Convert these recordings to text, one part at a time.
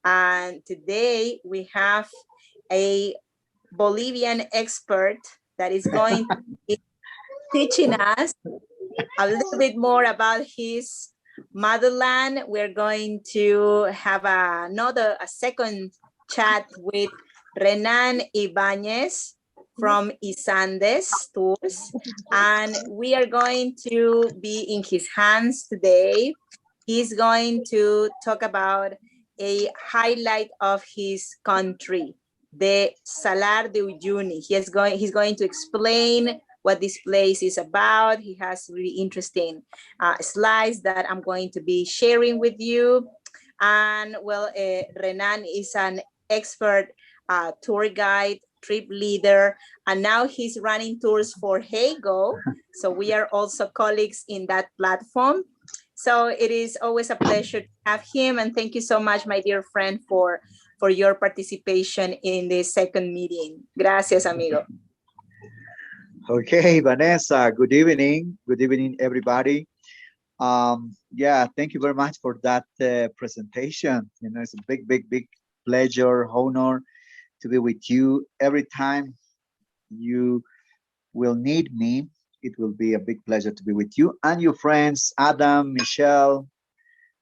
And today we have a Bolivian expert that is going to be teaching us a little bit more about his motherland. We're going to have a second chat with Renan Ibanez from Isandes Tours, and we are going to be in his hands today. He's going to talk about a highlight of his country, the Salar de Uyuni. He's going to explain what this place is about. He has really interesting slides that I'm going to be sharing with you. And well, Renan is an expert tour guide, trip leader, and now he's running tours for Heygo. So we are also colleagues in that platform. So it is always a pleasure to have him. And thank you so much, my dear friend, for your participation in this second meeting. Gracias, amigo. Okay, Vanessa, good evening. Good evening, everybody. Yeah, thank you very much for that presentation. You know, it's a big pleasure, honor to be with you. Every time you will need me, it will be a big pleasure to be with you and your friends, Adam, Michelle.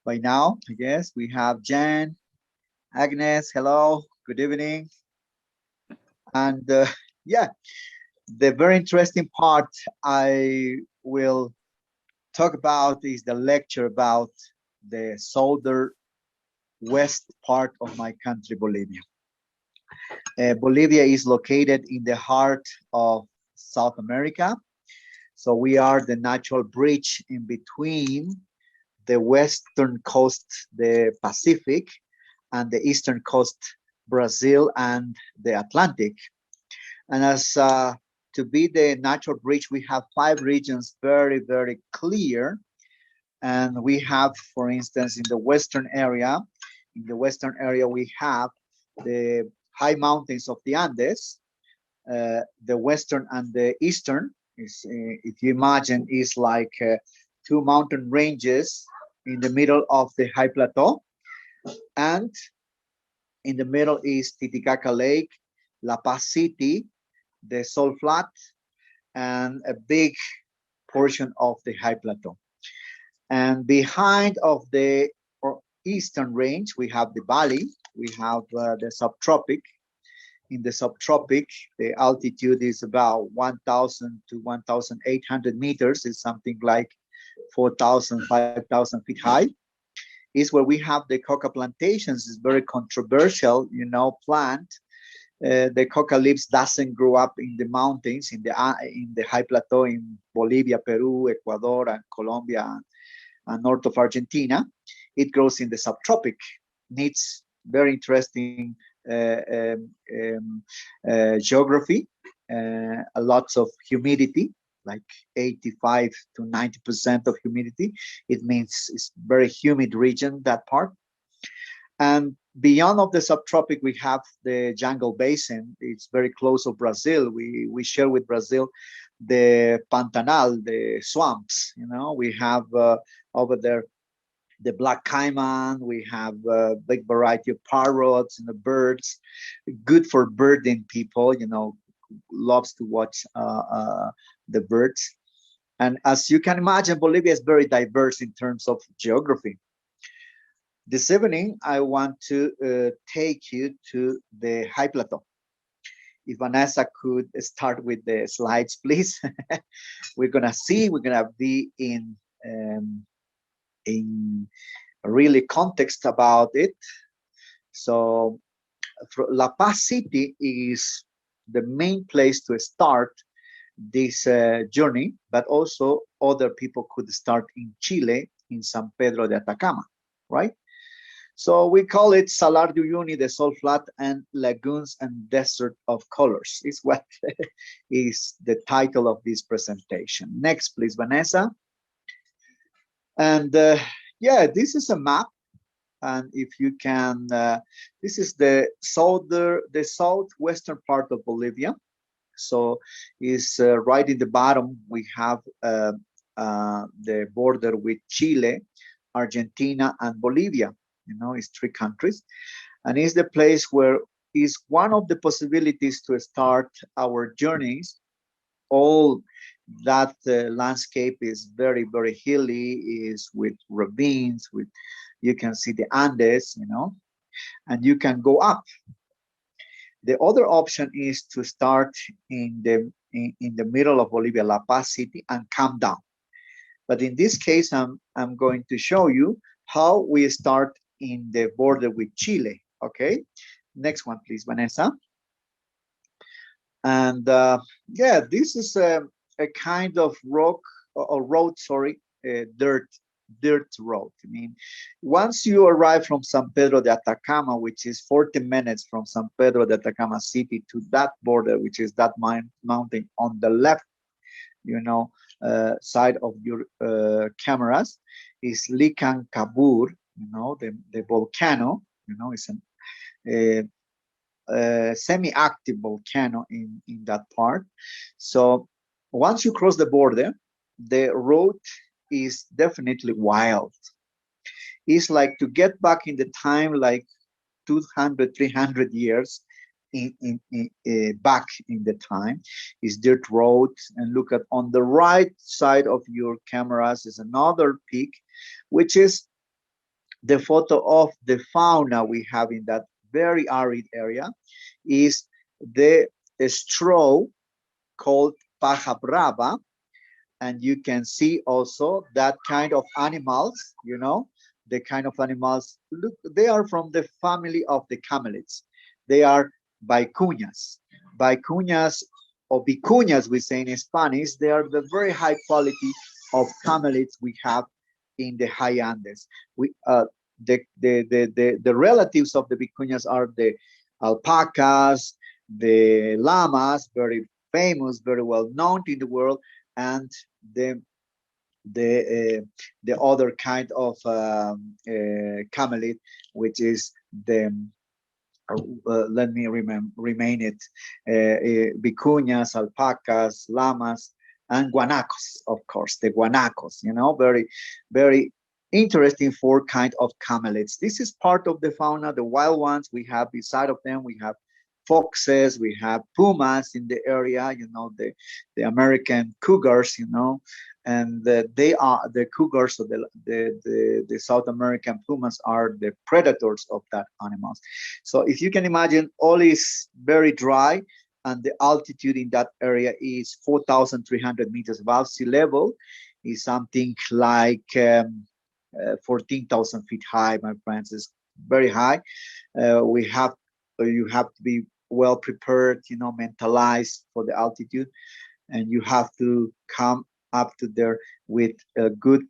By now, I guess we have Jan, Agnes. Hello, good evening. And yeah, the very interesting part I will talk about is the lecture about the southern west part of my country, Bolivia. Bolivia is located in the heart of South America. So we are the natural bridge in between the western coast, the Pacific, and the eastern coast, Brazil, and the Atlantic. And as to be the natural bridge, we have 5 regions very clear. And we have, for instance, in the western area, we have the high mountains of the Andes. The western and the eastern is, if you imagine, is like 2 mountain ranges in the middle of the high plateau. And in the middle is Titicaca Lake, La Paz City, the Salt Flats, and a big portion of the high plateau. And behind of the eastern range, we have the valley, we have the subtropic. In the subtropic, the altitude is about 1,000 to 1,800 meters. It's something like 4,000, 5,000 feet high. Is where we have the coca plantations. It's very controversial, you know, plant. The coca leaves doesn't grow up in the mountains, in the high plateau in Bolivia, Peru, Ecuador, and Colombia, and north of Argentina. It grows in the subtropic. Needs very interesting geography, lots of humidity, like 85 to 90% of humidity. It means it's very humid region, that part. And beyond of the subtropic, we have the jungle basin. It's very close to Brazil. We share with Brazil the Pantanal, the swamps. You know, we have over there the black caiman. We have a big variety of parrots and the birds. Good for birding people. You know, loves to watch the birds. And as you can imagine, Bolivia is very diverse in terms of geography. This evening, I want to take you to the high plateau. If Vanessa could start with the slides, please. We're gonna be in really context about it. So La Paz City is the main place to start this journey, but also other people could start in Chile, in San Pedro de Atacama, right? So we call it Salar de Uyuni, the Salt Flat and Lagoons and Desert of Colors. Is what is the title of this presentation. Next, please, Vanessa. And yeah, this is a map. And if you can, this is the southwestern part of Bolivia. So is right in the bottom, we have the border with Chile, Argentina, and Bolivia. You know, it's 3 countries. and it's the place where is one of the possibilities to start our journeys. All that landscape is very, very hilly, is with ravines, with, you can see the Andes, you know, and you can go up. The other option is to start in the middle of Bolivia, La Paz City, and come down. But in this case, I'm going to show you how we start in the border with Chile. Okay, next one, please, Vanessa. And yeah, this is a kind of rock or road, sorry, dirt road. I mean, once you arrive from San Pedro de Atacama, which is 40 minutes from San Pedro de Atacama city to that border, which is that mountain on the left, you know, side of your cameras, is Licancabur, you know, the volcano, you know, it's a semi-active volcano in that part. So once you cross the border, the road is definitely wild. It's like to get back in the time, like 200, 300 years back in the time. Is dirt road, and look at on the right side of your cameras is another peak, which is the photo of the fauna we have in that very arid area. Is the straw called paja brava, and you can see also that kind of animals, you know, the kind of animals, look, they are from the family of the camelids. They are vicuñas. Vicuñas or vicuñas, we say in Spanish, they are the very high quality of camelids we have in the high Andes. We the relatives of the vicuñas are the alpacas, the llamas, very famous, very well known in the world, and the other kind of camelid, which is the let me remain it, vicuñas, alpacas, llamas, and guanacos, of course, the guanacos, you know, very, very interesting four kind of camelids. This is part of the fauna, the wild ones. We have beside of them, we have foxes, we have pumas in the area, you know, the American cougars, you know, and they are the cougars, so the South American pumas are the predators of that animals. So if you can imagine, all is very dry, and the altitude in that area is 4,300 meters above sea level, is something like 14,000 feet high, my friends. Is very high. You have to be well prepared, you know, mentalized for the altitude, and you have to come up to there with a good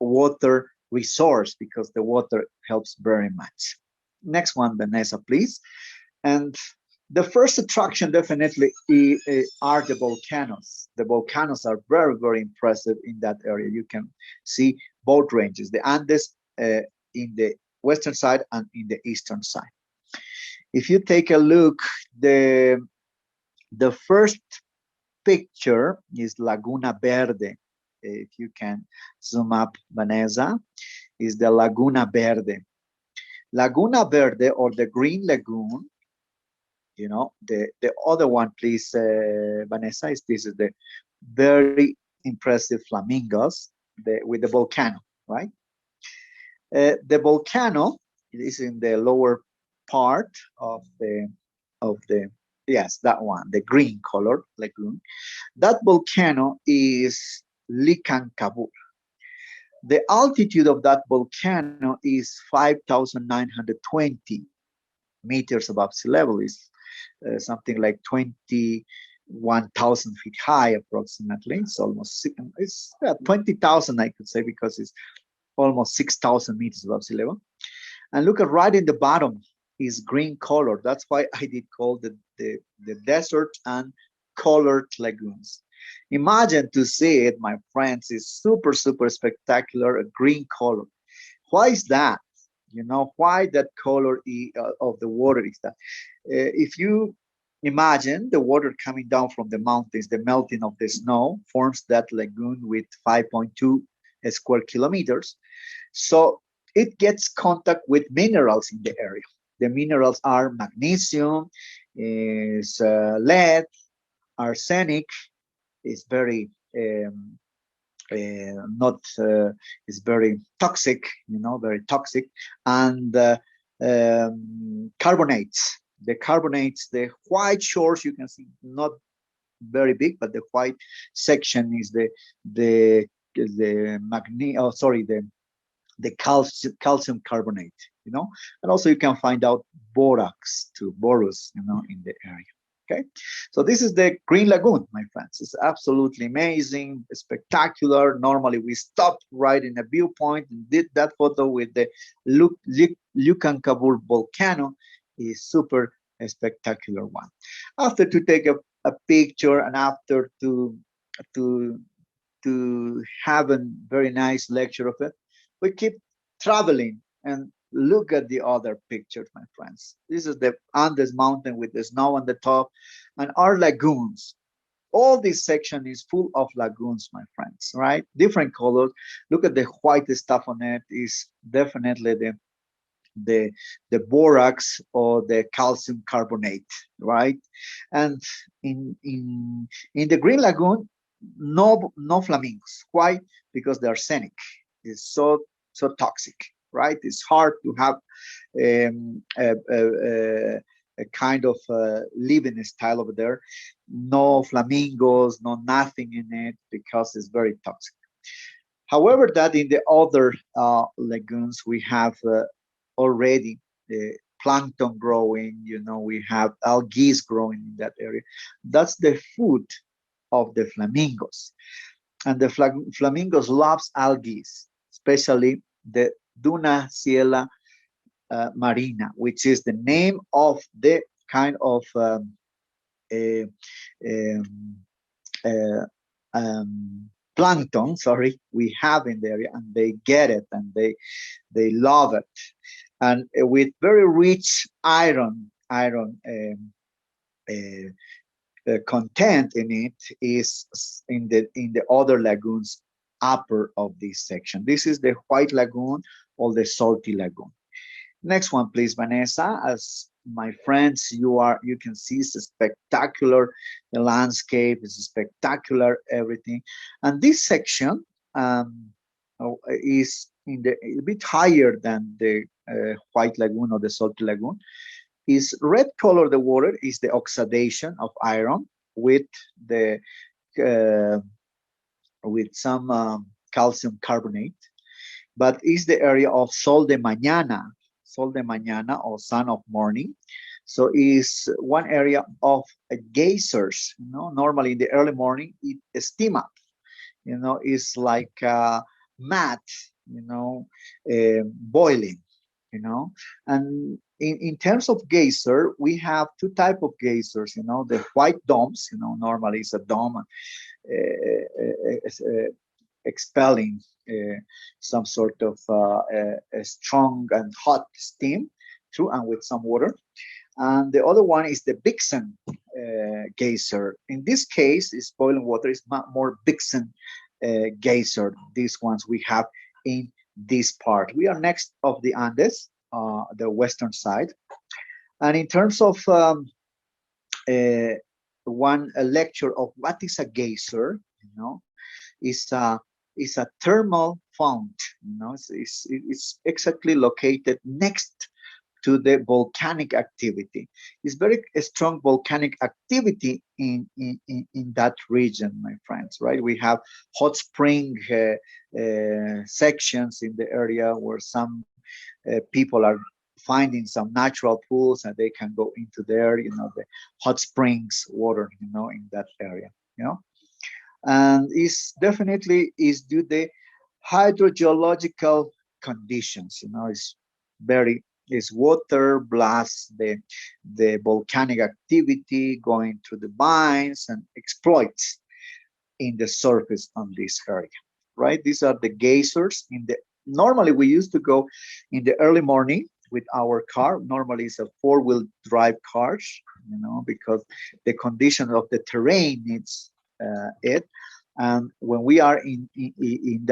water resource, because the water helps very much. Next one, Vanessa, please. And the first attraction definitely are the volcanoes. The volcanoes are very, very impressive in that area. You can see both ranges, the Andes in the western side and in the eastern side. If you take a look, the first picture is Laguna Verde. If you can zoom up, Vanessa, is the Laguna Verde. Laguna Verde, or the Green Lagoon, you know, the other one, please, Vanessa, this is the very impressive Flamingos with the volcano, right? The volcano is in the lower part of the yes, that one, the green colored lagoon. That volcano is Licancabur. The altitude of that volcano is 5,920 meters above sea level. Is something like 21,000 feet high, approximately. It's almost 20,000, I could say, because it's almost 6,000 meters above sea level. And look at right in the bottom is green color. That's why I did call the desert and colored lagoons. Imagine to see it, my friends, is super, super spectacular, a green color. Why is that? You know, why that color of the water is that? If you imagine the water coming down from the mountains, the melting of the snow forms that lagoon with 5.2 square kilometers. So it gets contact with minerals in the area. The minerals are magnesium, is lead, arsenic, is very not is very toxic, very toxic, and carbonates. The carbonates, the white shores you can see, not very big, but the white section is the calcium carbonate, and also you can find out borax too, borus, in the area. Okay, so this is the Green Lagoon, my friends. It's absolutely amazing, spectacular. Normally we stopped right in a viewpoint and did that photo with the Lucancabur volcano. Is super spectacular one. After to take a picture and after to have a very nice lecture of it, we keep traveling and look at the other pictures, my friends. This is the Andes mountain with the snow on the top and our lagoons. All this section is full of lagoons, my friends, right? Different colors. Look at the white stuff on it is definitely the borax or the calcium carbonate, right? And in the Green Lagoon, no flamingos. Why? Because the arsenic is so toxic, right? It's hard to have a kind of living style over there. No flamingos, no nothing in it because it's very toxic. However, that in the other lagoons we have already plankton growing. We have algae growing in that area. That's the food of the flamingos, and the flamingos loves algae, especially the Dunaciella marina, which is the name of the kind of plankton, we have in the area, and they get it and they love it, and with very rich iron content in it is in the other lagoons upper of this section. This is the White Lagoon or the Salty Lagoon. Next one, please, Vanessa. As my friends, you can see it's a spectacular landscape. It's spectacular everything, and this section is a bit higher than the White Lagoon or the Salty Lagoon. Is red color the water is the oxidation of iron with some calcium carbonate, but is the area of sol de mañana or sun of morning. So is one area of geysers. Normally in the early morning it steam up. It's like mat. Boiling. And in terms of geyser, we have two types of geysers. The white domes. Normally it's a dome expelling some sort of a strong and hot steam through and with some water. And the other one is the Basin geyser. In this case, it's boiling water. It's more Basin geyser. These ones we have in this part. We are next of the Andes, the western side. And in terms of one lecture of what is a geyser, is a thermal fount. It's exactly located next to the volcanic activity. It's very strong volcanic activity in that region, my friends, right? We have hot spring sections in the area where some people are finding some natural pools and they can go into there, the hot springs water, in that area, and it's definitely is due to hydrogeological conditions. It's water plus the volcanic activity going through the mines and exploits in the surface on this area, right? These are the geysers. Normally we used to go in the early morning with our car. Normally it's a four-wheel drive cars, because the condition of the terrain needs it. And when we are in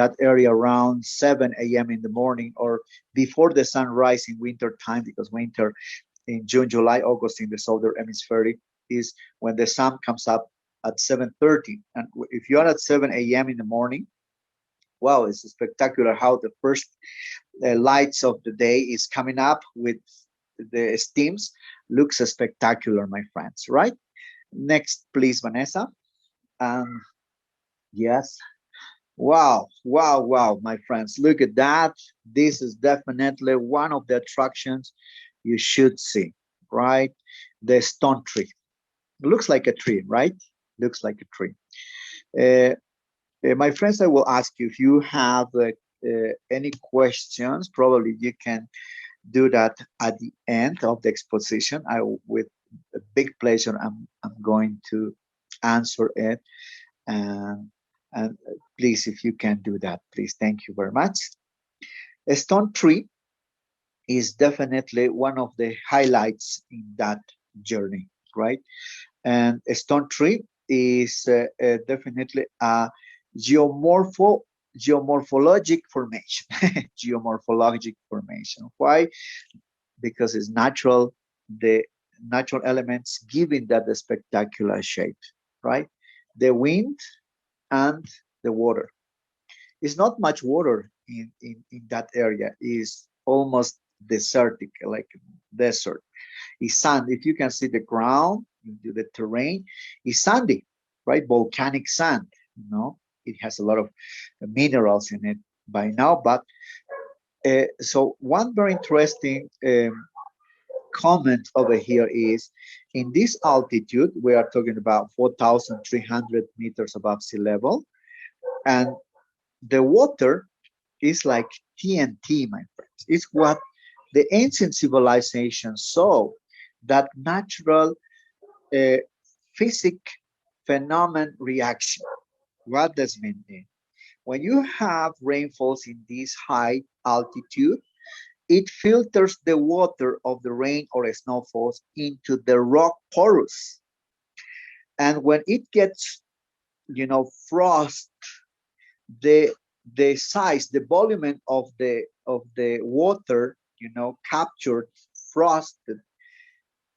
that area around 7 a.m. in the morning, or before the sunrise in winter time, because winter in June, July, August in the southern hemisphere is when the sun comes up at 7:30. And if you're at 7 a.m. in the morning, wow, it's spectacular how the first lights of the day is coming up with the steams. Looks spectacular, my friends, right? Next, please, Vanessa. Yes. Wow, wow, wow, my friends. Look at that. This is definitely one of the attractions you should see, right? The stone tree. It looks like a tree, right? Looks like a tree. My friends, I will ask you if you have any questions. Probably you can do that at the end of the exposition. With a big pleasure, I'm going to answer it. And please, if you can do that, please. Thank you very much. A stone tree is definitely one of the highlights in that journey, right? And a stone tree is definitely a geomorphologic formation. Geomorphologic formation. Why? Because it's natural. The natural elements giving that the spectacular shape, right? The wind and the water. It's not much water in that area. It's almost desertic, like desert. It's sand. If you can see the ground, the terrain, is sandy, right? Volcanic sand. It has a lot of minerals in it by now. But so one very interesting comment over here is, in this altitude, we are talking about 4,300 meters above sea level, and the water is like TNT, my friends. It's what the ancient civilization saw, that natural physic phenomenon reaction. What does it mean? When you have rainfalls in this high altitude, it filters the water of the rain or snowfalls into the rock porous. And when it gets, frost, the size, the volume of the water, captured, frosted,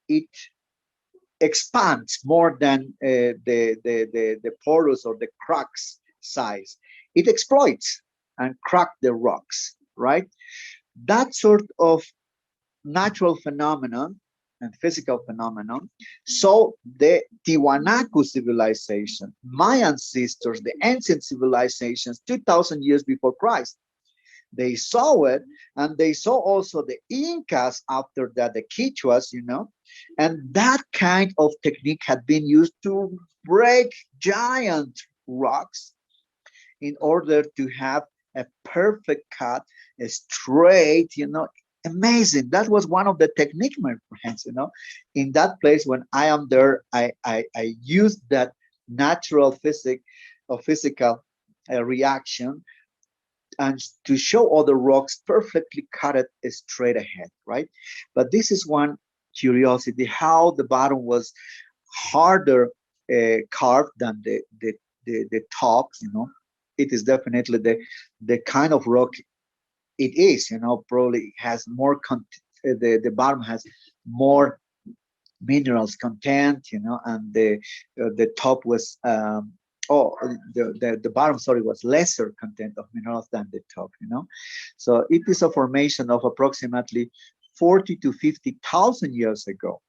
it expands more than the porous or the cracks size. It exploits and crack the rocks, right? That sort of natural phenomenon and physical phenomenon. So the Tiwanaku civilization, my ancestors, the ancient civilizations, 2,000 years before Christ, they saw it, and they saw also the Incas after that, the Quichuas, and that kind of technique had been used to break giant rocks in order to have a perfect cut, a straight, amazing. That was one of the technique, my friends, in that place. When I am there, I used that natural physical reaction, and to show all the rocks perfectly cut it straight ahead, right? But this is one curiosity, how the bottom was harder carved than the top. It is definitely the kind of rock it is. Probably has more the bottom has more minerals content, and the top was the bottom, sorry, was lesser content of minerals than the top. So it is a formation of approximately 40 to 50,000 years ago.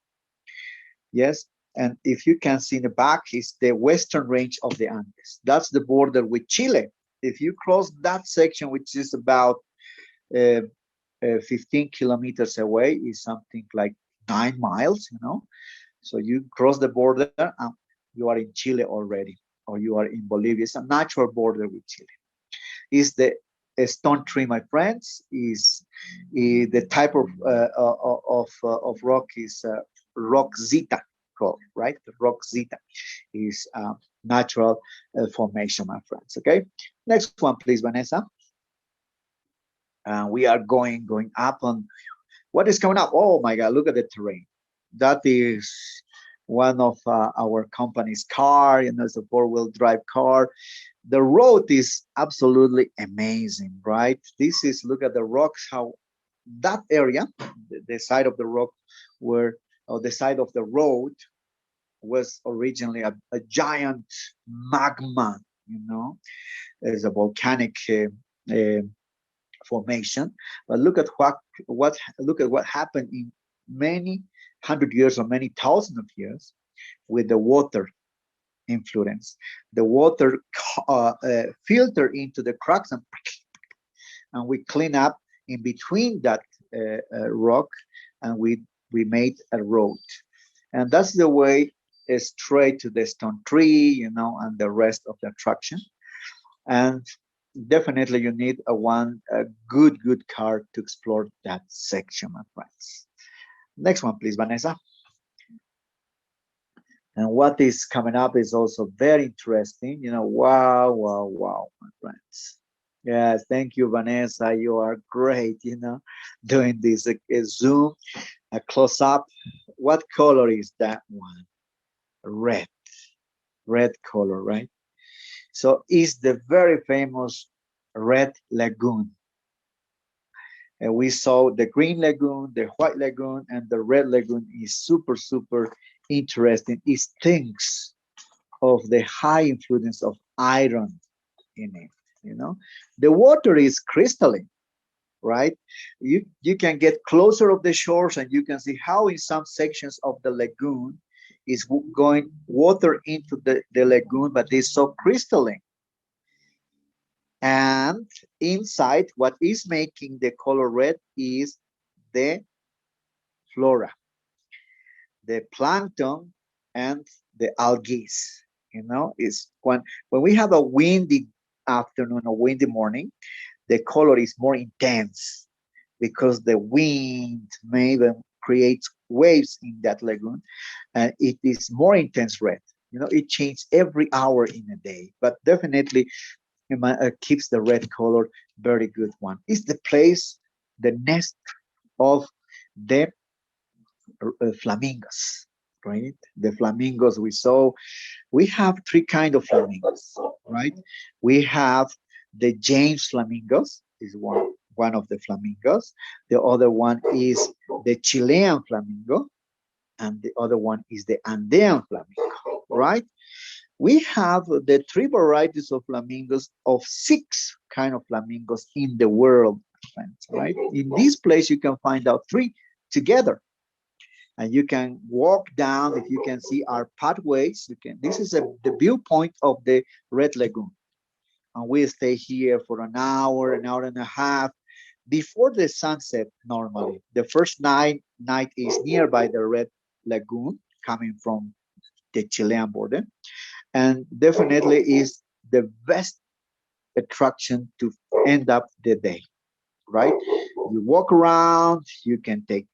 Yes. And if you can see in the back, is the western range of the Andes. That's the border with Chile. If you cross that section, which is about 15 kilometers away, is something like 9 miles, So you cross the border, and you are in Chile already, or you are in Bolivia. It's a natural border with Chile. Is the stone tree, my friends, is the type of rock is rock zeta, called, right? The rock zeta is natural formation, my friends. Okay, next one, please, Vanessa. We are going up on what is coming up. Oh my God! Look at the terrain. That is one of our company's car, it's a four-wheel drive car. The road is absolutely amazing, right? This is, look at the rocks, how that area, the side of the rock where, or the side of the road was originally a giant magma, There's a volcanic uh, formation. But look at what happened in many hundred years or many thousand of years with the water influence. The water filter into the cracks, and we clean up in between that rock, and we made a road. And that's the way straight to the stone tree, and the rest of the attraction. And definitely you need a good car to explore that section, my friends. Next one, please, Vanessa. And what is coming up is also very interesting. Wow, my friends. Yes, thank you, Vanessa. You are great, doing this. A zoom, a close up. What color is that one? Red color, right? So it's the very famous Red Lagoon. And we saw the Green Lagoon, the White Lagoon, and the Red Lagoon is super, super interesting. It thinks of the high influence of iron in it, The water is crystalline, right? You can get closer of the shores, and you can see how in some sections of the lagoon is going water into the lagoon, but it's so crystalline. And inside, what is making the color red is the flora, the plankton, and the algae. Is when we have a windy afternoon or windy morning, the color is more intense because the wind maybe creates waves in that lagoon, and it is more intense red. It changes every hour in a day, but definitely keeps the red color very good one. It's the place, the nest of the flamingos, right? The flamingos we saw. We have three kinds of flamingos, right? We have the James flamingos, is one of the flamingos. The other one is the Chilean flamingo, and the other one is the Andean flamingo, right? We have the three varieties of flamingos, of 6 kind of flamingos in the world, friends, right? In this place, you can find out 3 together. And you can walk down, if you can see our pathways. This is the viewpoint of the Red Lagoon. And we stay here for an hour and a half before the sunset normally. The first night is nearby the Red Lagoon, coming from the Chilean border. And definitely is the best attraction to end up the day, right? You walk around, you can take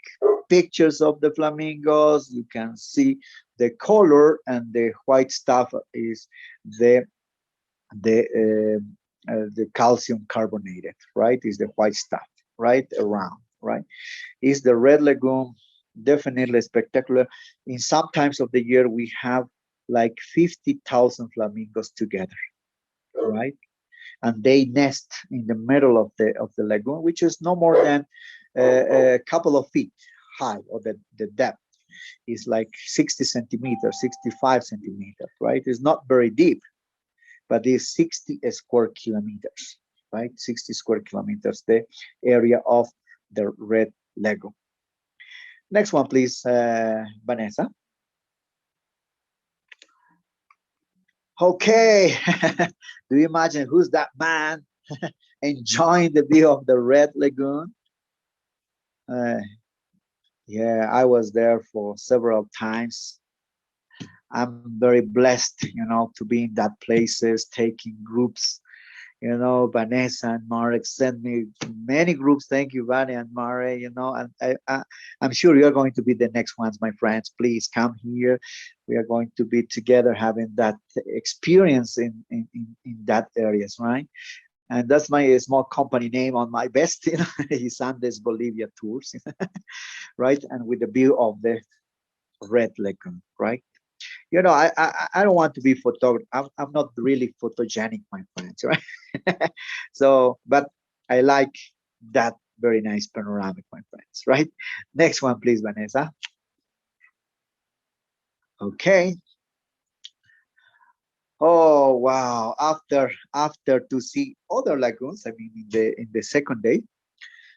pictures of the flamingos, you can see the color, and the white stuff is the calcium carbonated, right? Is the white stuff, right? Around, right? Is the Red Lagoon definitely spectacular. In some times of the year, we have like 50,000 flamingos together, right? And they nest in the middle of the lagoon, which is no more than a couple of feet high, or the depth is like 60 centimeters, 65 centimeters, right? It's not very deep, but it's 60 square kilometers, right? 60 square kilometers, the area of the Red Lagoon. Next one, please, Vanessa. Okay, do you imagine who's that man enjoying the view of the Red Lagoon? Yeah, I was there for several times. I'm very blessed, to be in that places, taking groups. Vanessa and Marek sent me many groups. Thank you, Vanessa and Marek, and I'm sure you're going to be the next ones, my friends. Please come here. We are going to be together having that experience in that areas, right? And that's my small company name on my vest, is Andes Bolivia Tours, right? And with the view of the Red Lagoon, right? You know, I don't want to be photographed. I'm not really photogenic, my friends, right? So, but I like that very nice panoramic, my friends, right? Next one, please, Vanessa. Okay. Oh wow! After to see other lagoons, I mean, in the second day,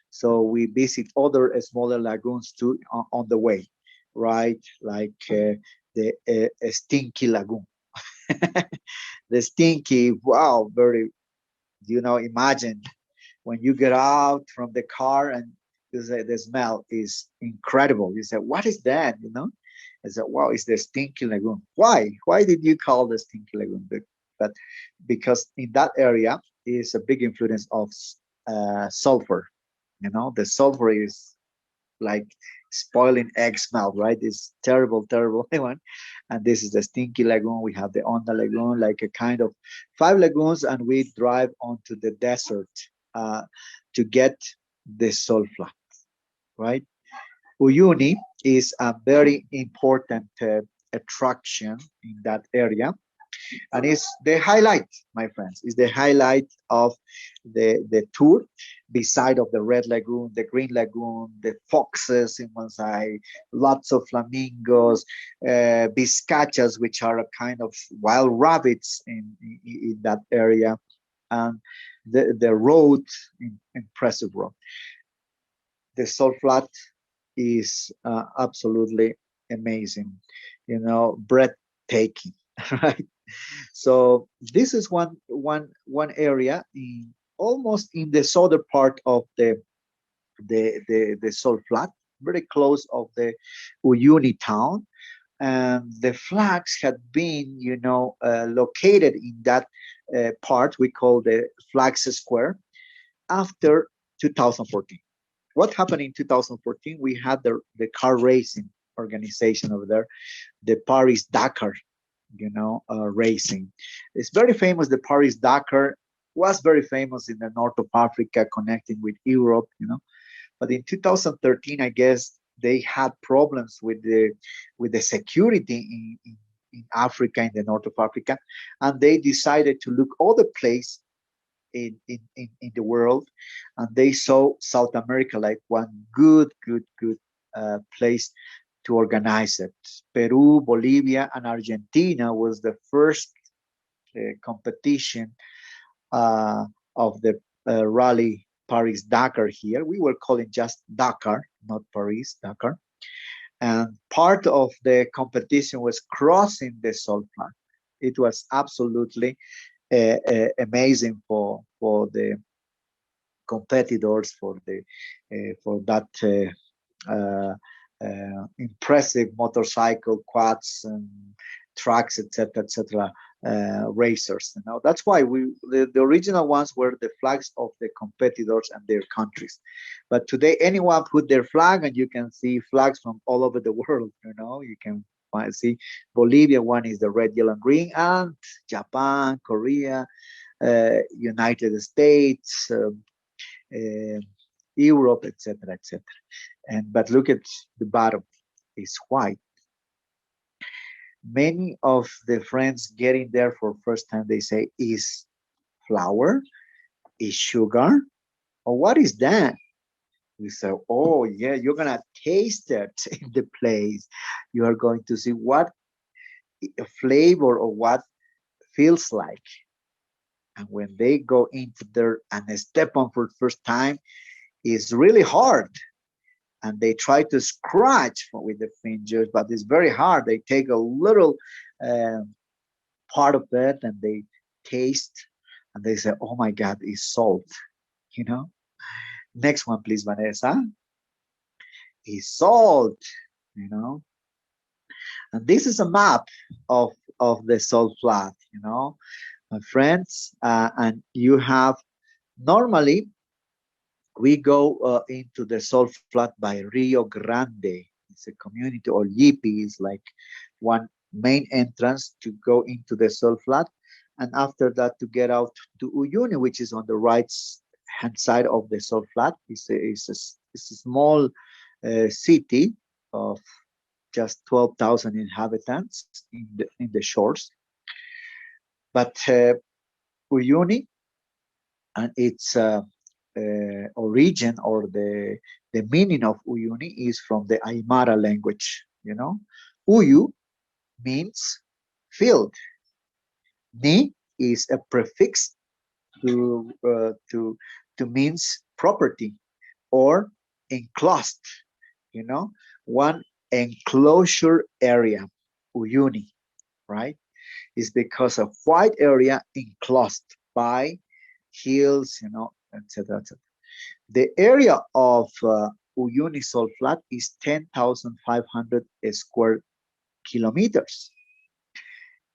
so we visit other smaller lagoons too on the way, right? Like the Stinky Lagoon. The Stinky, wow, very, you know, imagine when you get out from the car and you say the smell is incredible. You say, what is that? You know, I said, wow, it's the Stinky Lagoon. Why? Why did you call the Stinky Lagoon? But because in that area is a big influence of sulfur. You know, the sulfur is like spoiling egg smell, right? It's terrible, terrible one. And this is the Stinky Lagoon. We have the Onda Lagoon, like a kind of 5 lagoons, and we drive onto the desert uh, to get the salt flat, right? Uyuni is a very important attraction in that area, and it's the highlight, my friends, is the highlight of the tour, beside of the Red Lagoon, the Green Lagoon, the foxes in one side, lots of flamingos, biscachas, which are a kind of wild rabbits in that area, and the road, impressive road. The salt flat is absolutely amazing, you know, breathtaking, right? So this is one area in almost in the southern part of the salt flat, very close of the Uyuni town, and the flags had been, you know, located in that part we call the Flags Square after 2014. What happened in 2014? We had the car racing organization over there, the Paris Dakar, you know, racing. It's very famous. The Paris Dakar was very famous in the north of Africa, connecting with Europe, you know. But in 2013, I guess they had problems with the security in Africa, in the north of Africa, and they decided to look other place in the world, and they saw South America like one good place to organize it. Peru, Bolivia, and Argentina was the first competition uh, of the rally Paris Dakar here. We were calling just Dakar, not Paris Dakar. And part of the competition was crossing the salt flat. It was absolutely amazing for the competitors, for that impressive motorcycle, quads, and trucks, etc., racers. You know, that's why the original ones were the flags of the competitors and their countries. But today, anyone put their flag, and you can see flags from all over the world. You know, you can see Bolivia one is the red, yellow, and green, and Japan, Korea, United States, uh, Europe, etc., etc. And but look at the bottom, is white. Many of the friends getting there for first time, they say, is flour, is sugar, or what is that? We say, oh yeah, you're gonna taste it in the place. You are going to see what a flavor or what feels like. And when they go into there and step on for the first time, it's really hard. And they try to scratch with the fingers, but it's very hard. They take a little part of it and they taste, and they say, "Oh my God, it's salt." You know. Next one, please, Vanessa. Is salt. You know. And this is a map of the salt flat. You know, my friends, and you have normally we go into the salt flat by Rio Grande. It's a community, or Yipi is like one main entrance to go into the salt flat. And after that, to get out to Uyuni, which is on the right hand side of the salt flat. It's a small city of just 12,000 inhabitants in the shores. But Uyuni and its origin, or the meaning of Uyuni, is from the Aymara language. You know, Uyu means field. Ni is a prefix to means property or enclosed. You know, one enclosure area, Uyuni, right? Is because of wide area enclosed by hills, you know, etc. etc. The area of Uyuni Salt Flat is 10,500 square kilometers.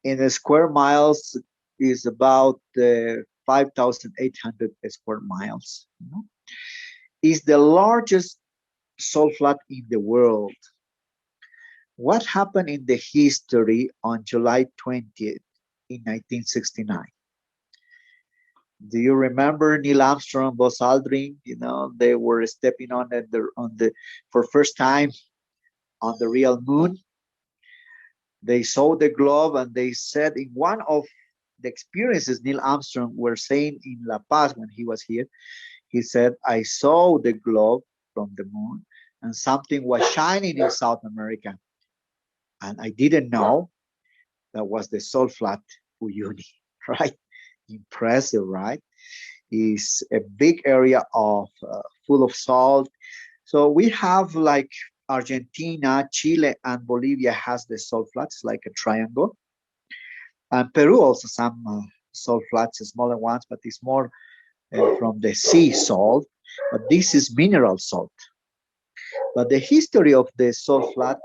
In square miles is about 5,800 square miles. You know? Is the largest salt flat in the world. What happened in the history on July 20th in 1969? Do you remember Neil Armstrong, Buzz Aldrin? You know, they were stepping on the for first time on the real moon. They saw the globe, and they said in one of the experiences Neil Armstrong were saying in La Paz when he was here, he said, I saw the globe from the moon and something was shining in South America. And I didn't know that was the salt flat Uyuni, right? Impressive, right? Is a big area of full of salt. So we have like Argentina, Chile, and Bolivia has the salt flats like a triangle. And Peru also some salt flats, smaller ones, but it's more from the sea salt. But this is mineral salt. But the history of the salt flat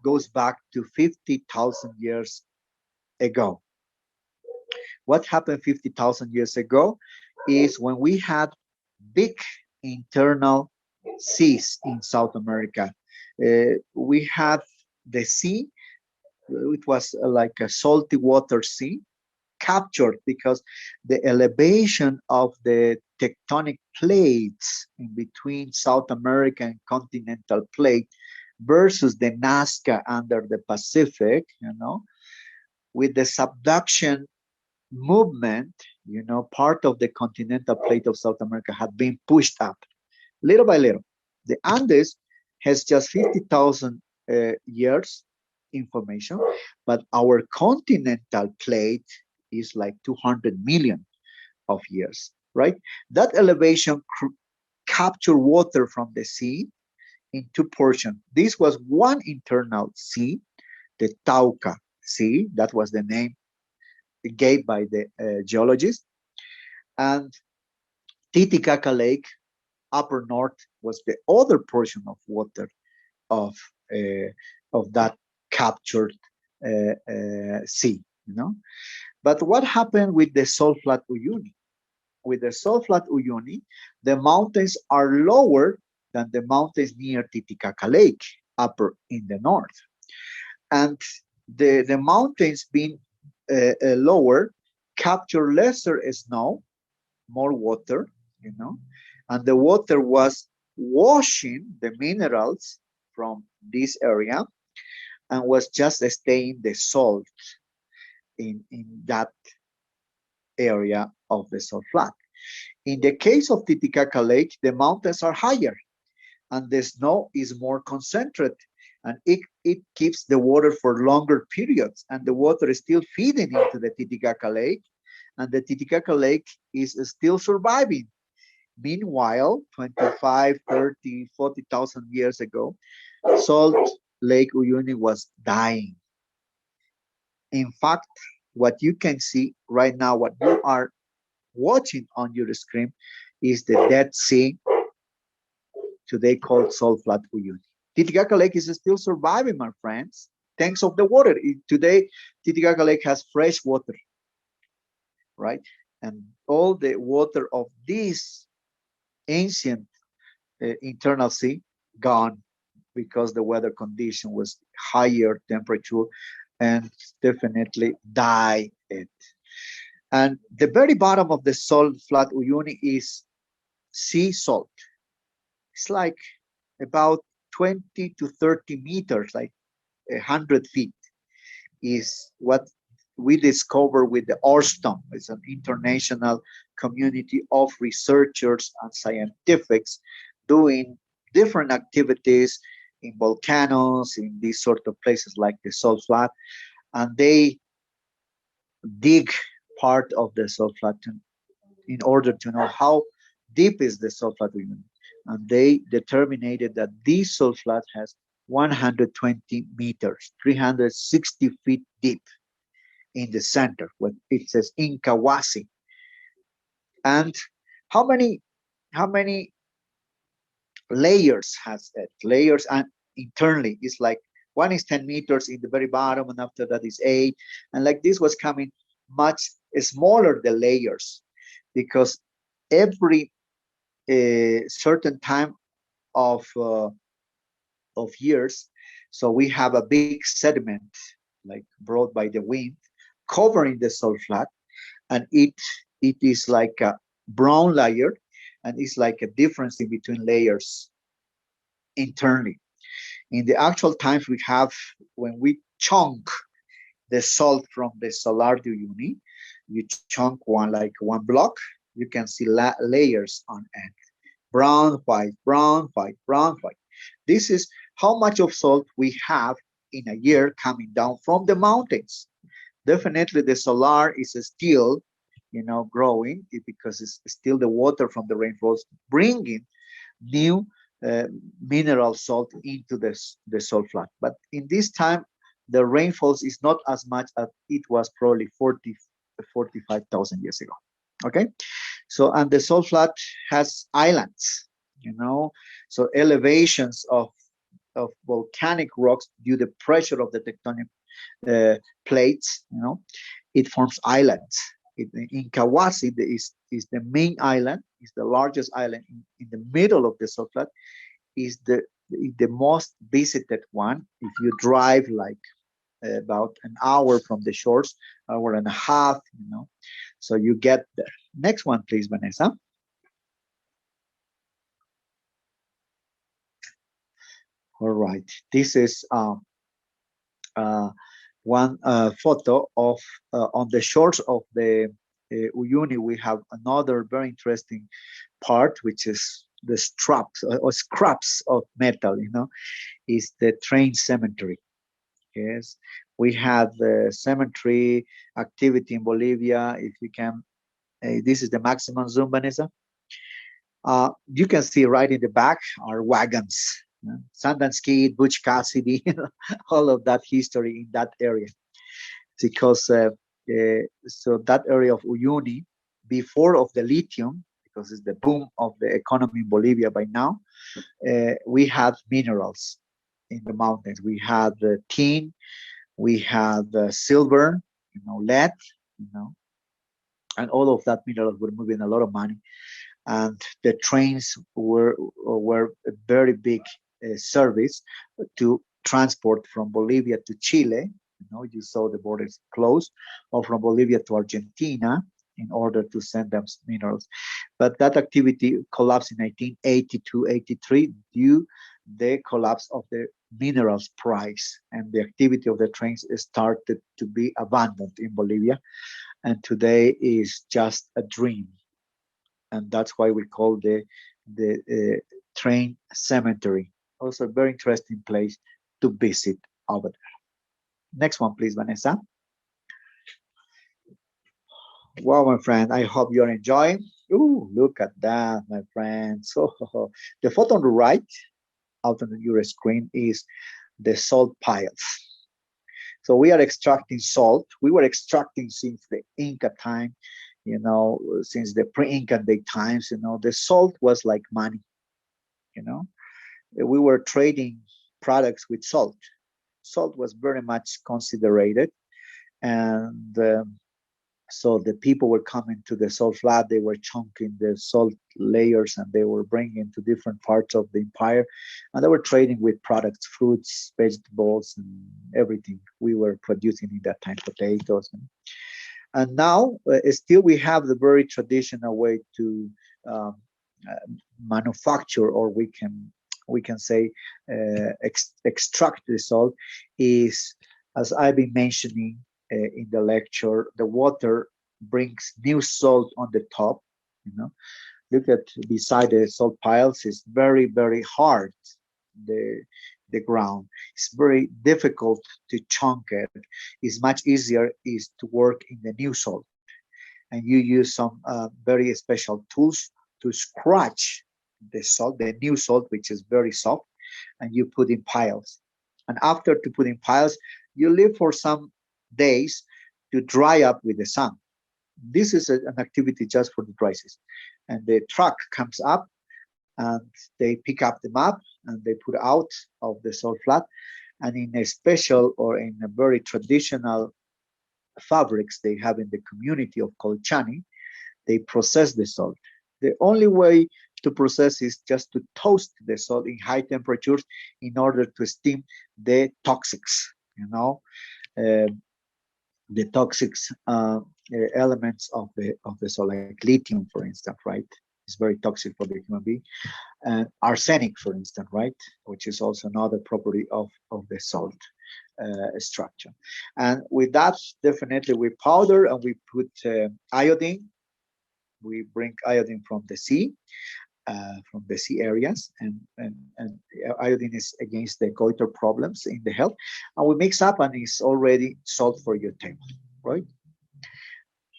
goes back to 50,000 years ago. What happened 50,000 years ago is when we had big internal seas in South America. We had the sea, it was like a salty water sea, captured because the elevation of the tectonic plates in between South American continental plate versus the Nazca under the Pacific, you know, with the subduction movement, you know, part of the continental plate of South America had been pushed up little by little. The Andes has just 50,000 years information, but our continental plate is like 200 million of years, right? That elevation captured water from the sea in two portions. This was one internal sea, the Tauca Sea, that was the name gave by the geologists, and Titicaca Lake, upper north, was the other portion of water of that captured sea, you know. But what happened with the salt flat Uyuni? With the salt flat Uyuni, the mountains are lower than the mountains near Titicaca Lake, upper in the north. And the mountains being lower capture lesser snow, more water, you know, and the water was washing the minerals from this area and was just staying the salt in that area of the salt flat. In the case of Titicaca Lake, the mountains are higher and the snow is more concentrated, and it keeps the water for longer periods, and the water is still feeding into the Titicaca Lake, and the Titicaca Lake is still surviving. Meanwhile, 25, 30, 40,000 years ago, Salt Lake Uyuni was dying. In fact, what you can see right now, what you are watching on your screen, is the Dead Sea, today called Salt Flat Uyuni. Titicaca Lake is still surviving, my friends, thanks of the water. Today, Titicaca Lake has fresh water, right? And all the water of this ancient internal sea gone because the weather condition was higher temperature and definitely died it. And the very bottom of the salt flat Uyuni is sea salt. It's like about 20 to 30 meters, like 100 feet is what we discovered with the Orston. It's an international community of researchers and scientists doing different activities in volcanoes, in these sort of places like the salt flat, and they dig part of the salt flat in order to know how deep is the salt flat even. And they determined that this salt flat has 120 meters, 360 feet deep in the center, when it says Inkawasi. And how many layers has it? Layers, and internally it's like one is 10 meters in the very bottom, and after that is 8, and like this was coming much smaller the layers, because every certain time of years, so we have a big sediment like brought by the wind covering the salt flat, and it is like a brown layer, and it's like a difference in between layers internally. In the actual times we have, when we chunk the salt from the Salar de Uyuni, you chunk one block, you can see layers on end. Brown, white, brown, white, brown, white. This is how much of salt we have in a year coming down from the mountains. Definitely the Salar is still, growing, because it's still the water from the rainfalls bringing new mineral salt into the salt flat. But in this time, the rainfalls is not as much as it was probably 45,000 years ago. Okay, so, and the salt flat has islands, so elevations of volcanic rocks due to the pressure of the tectonic plates, it forms islands. In Kawasi is the main island, is the largest island in the middle of the salt flat, is the most visited one. If you drive like about an hour from the shores, hour and a half, so you get there. Next one, please, Vanessa. All right, this is one photo of on the shores of the Uyuni. We have another very interesting part, which is the straps or scraps of metal, is the train cemetery. Yes, we have the cemetery activity in Bolivia. If you can, this is the maximum zoom, Vanessa. You can see right in the back are wagons, Sundance Kid, Butch Cassidy, all of that history in that area. Because so that area of Uyuni, before of the lithium, because it's the boom of the economy in Bolivia by now, we had minerals in the mountains. We had tin, we had silver, lead, and all of that minerals were moving a lot of money. And the trains were a very big service to transport from Bolivia to Chile. You saw the borders closed, or from Bolivia to Argentina, in order to send them minerals. But that activity collapsed in 1982-83 due the collapse of the minerals price, and the activity of the trains started to be abandoned in Bolivia, and today is just a dream. And that's why we call the train cemetery. Also a very interesting place to visit over there. Next one, please, Vanessa. Wow, my friend, I hope you're enjoying. Ooh, look at that, my friend. So the photo on the right, out on your screen, is the salt piles. So we are extracting salt. We were extracting since the Inca time, since the pre-Inca day times, the salt was like money, We were trading products with salt. Salt was very much considered, and so the people were coming to the salt flat, they were chunking the salt layers, and they were bringing to different parts of the empire, and they were trading with products, fruits, vegetables, and everything we were producing in that time, potatoes. And now still we have the very traditional way to manufacture, or we can say, extract the salt is, as I've been mentioning in the lecture, the water brings new salt on the top. Look at beside the salt piles, it's very, very hard. The ground, it's very difficult to chunk it. It's much easier is to work in the new salt, and you use some very special tools to scratch the salt, the new salt, which is very soft, and you put in piles. And after to put in piles, you leave for some days to dry up with the sun. This is an activity just for the dry season. And the truck comes up and they pick up the map and they put out of the salt flat. And in a special or in a very traditional fabrics they have in the community of Colchani, they process the salt. The only way to process is just to toast the salt in high temperatures in order to steam the toxics, the toxic elements of the salt, like lithium, for instance, right? It's very toxic for the human being. And arsenic, for instance, right? Which is also another property of the salt structure. And with that, definitely we powder and we put iodine. We bring iodine from the sea areas, and iodine is against the goiter problems in the health. And we mix up and it's already salt for your table, right?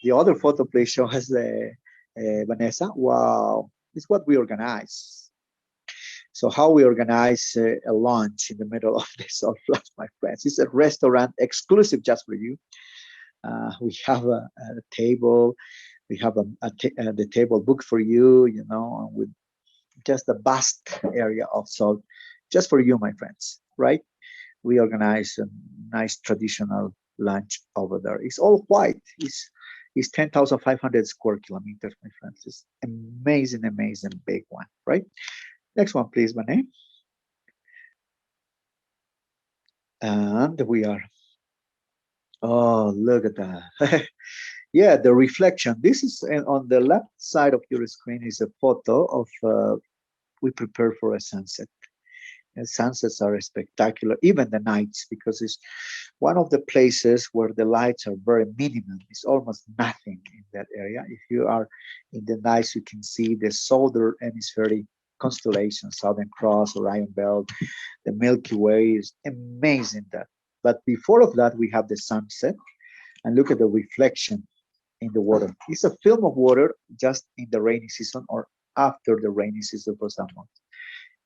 The other photo, please show us the Vanessa. Wow, it's what we organize. So how we organize a lunch in the middle of the salt flats, my friends. It's a restaurant exclusive just for you. We have a table. We have the table booked for you, with just a vast area of salt just for you, my friends, right? We organize a nice traditional lunch over there. It's all white. It's 10,500 square kilometers, my friends. It's amazing, amazing big one, right? Next one, please, Mané. And we are, oh, look at that. Yeah, the reflection. This is on the left side of your screen is a photo of we prepare for a sunset. And sunsets are spectacular, even the nights, because it's one of the places where the lights are very minimum. It's almost nothing in that area. If you are in the nights, you can see the southern hemispheric constellations, Southern Cross, Orion Belt, the Milky Way is amazing. That, but before of that, we have the sunset, and look at the reflection in the water. It's a film of water just in the rainy season or after the rainy season for some months.